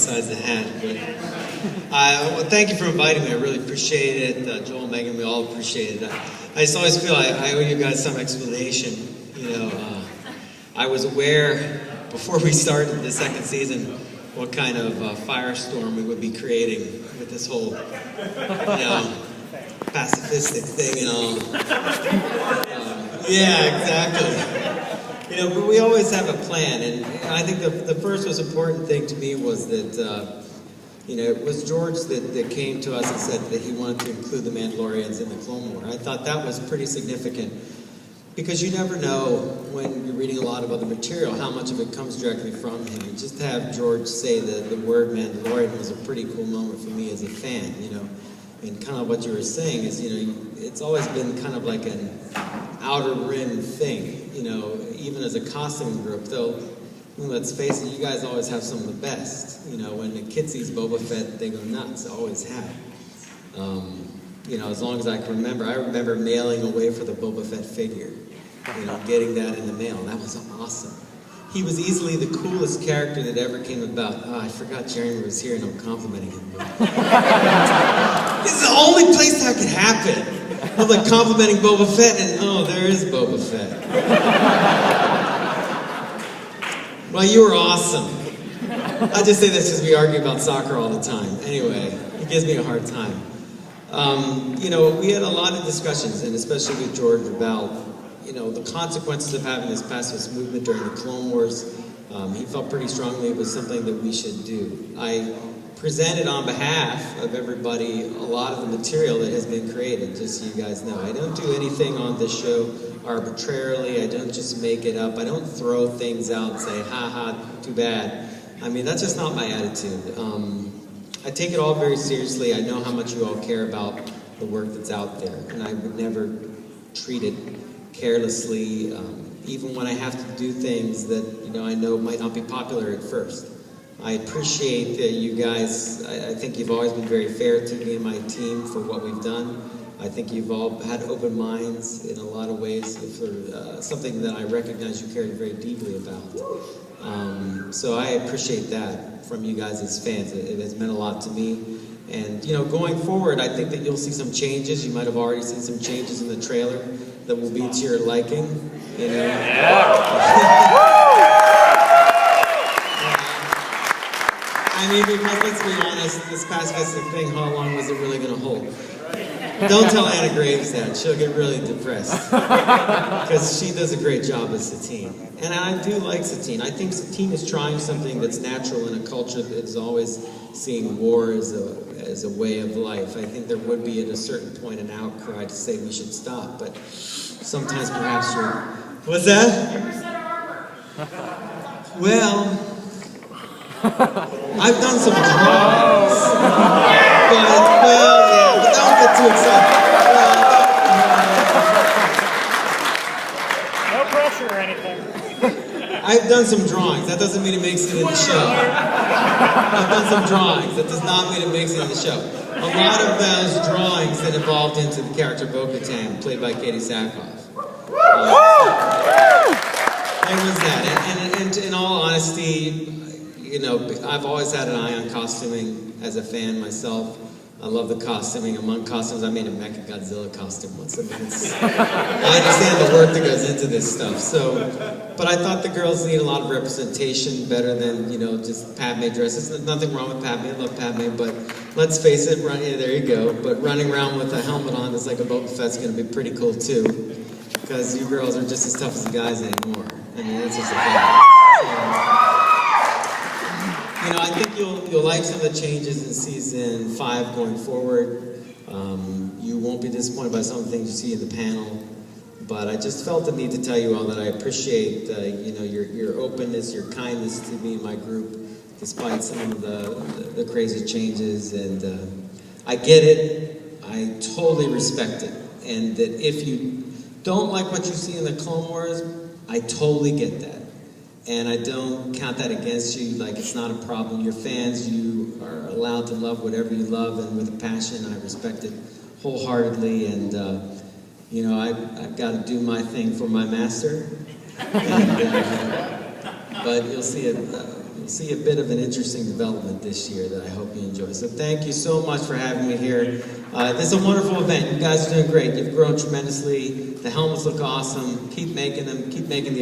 besides the hat. But well, thank you for inviting me. I really appreciate it. Joel and Megan, we all appreciate it. I just always feel I owe you guys some explanation. You know, I was aware before we started the second season what kind of firestorm we would be creating with this whole, you know, pacifistic thing and all. Yeah, exactly. You know, but we always have a plan, and I think the first most important thing to me was that, you know, it was George that came to us and said that he wanted to include the Mandalorians in the Clone War. I thought that was pretty significant, because you never know when you're reading a lot of other material how much of it comes directly from him. And just to have George say the word Mandalorian was a pretty cool moment for me as a fan, you know. And kind of what you were saying is, you know, it's always been kind of like an outer rim thing, you know, even as a costuming group, though, let's face it, you guys always have some of the best. You know, when the kid sees Boba Fett, they go nuts, always have. You know, as long as I can remember, I remember mailing away for the Boba Fett figure, you know, getting that in the mail. That was awesome. He was easily the coolest character that ever came about. Oh, I forgot Jeremy was here and I'm complimenting him. This is the only place that could happen. I'm like complimenting Boba Fett and oh, there is Boba Fett. Well, you were awesome. I just say this because we argue about soccer all the time. Anyway, it gives me a hard time. You know, we had a lot of discussions, and especially with George, about, you know, the consequences of having this pacifist movement during the Clone Wars. He felt pretty strongly it was something that we should do. I presented on behalf of everybody a lot of the material that has been created, just so you guys know. I don't do anything on this show arbitrarily. I don't just make it up. I don't throw things out and say, ha ha, too bad. I mean, that's just not my attitude. I take it all very seriously. I know how much you all care about the work that's out there, and I would never treat it carelessly, even when I have to do things that, you know, I know might not be popular at first. I appreciate that you guys, I think you've always been very fair to me and my team for what we've done. I think you've all had open minds in a lot of ways for something that I recognize you cared very deeply about. So I appreciate that from you guys as fans. It has meant a lot to me. And, you know, going forward, I think that you'll see some changes. You might have already seen some changes in the trailer that will be to your liking, you know. I mean, because let's be honest, this pacifistic thing, how long was it really going to hold? Don't tell Anna Graves that. She'll get really depressed. Because she does a great job as Satine. And I do like Satine. I think Satine is trying something that's natural in a culture that is always seeing war as a way of life. I think there would be at a certain point an outcry to say we should stop. But sometimes perhaps you're... What's that? Well... I've done some drawings, but don't get too excited. No pressure or anything. I've done some drawings. That doesn't mean it makes it in the show. I've done some drawings. That does not mean it makes it in the show. A lot of those drawings that evolved into the character Bo-Katan, played by Katie Sackhoff. There was that. And in all honesty, you know, I've always had an eye on costuming as a fan myself. I love the costuming. Among costumes, I made a Mecha Godzilla costume once. I understand the work that goes into this stuff. So, but I thought the girls need a lot of representation, better than, you know, just Padme dresses. There's nothing wrong with Padme. I love Padme, but let's face it. Yeah, there you go. But running around with a helmet on that's like a Boba Fett's going to be pretty cool too, because you girls are just as tough as the guys anymore. I mean, that's just a fact. You know, I think you'll like some of the changes in season 5 going forward. You won't be disappointed by some of the things you see in the panel. But I just felt the need to tell you all that I appreciate, you know, your openness, your kindness to me and my group, despite some of the crazy changes. And I get it. I totally respect it. And that if you don't like what you see in the Clone Wars, I totally get that. And I don't count that against you, like it's not a problem. You're fans, you are allowed to love whatever you love, and with a passion, I respect it wholeheartedly. And, you know, I've got to do my thing for my master. And, but you'll see it see a bit of an interesting development this year that I hope you enjoy. So thank you so much for having me here. This is a wonderful event. You guys are doing great. You've grown tremendously. The helmets look awesome. Keep making them. Keep making the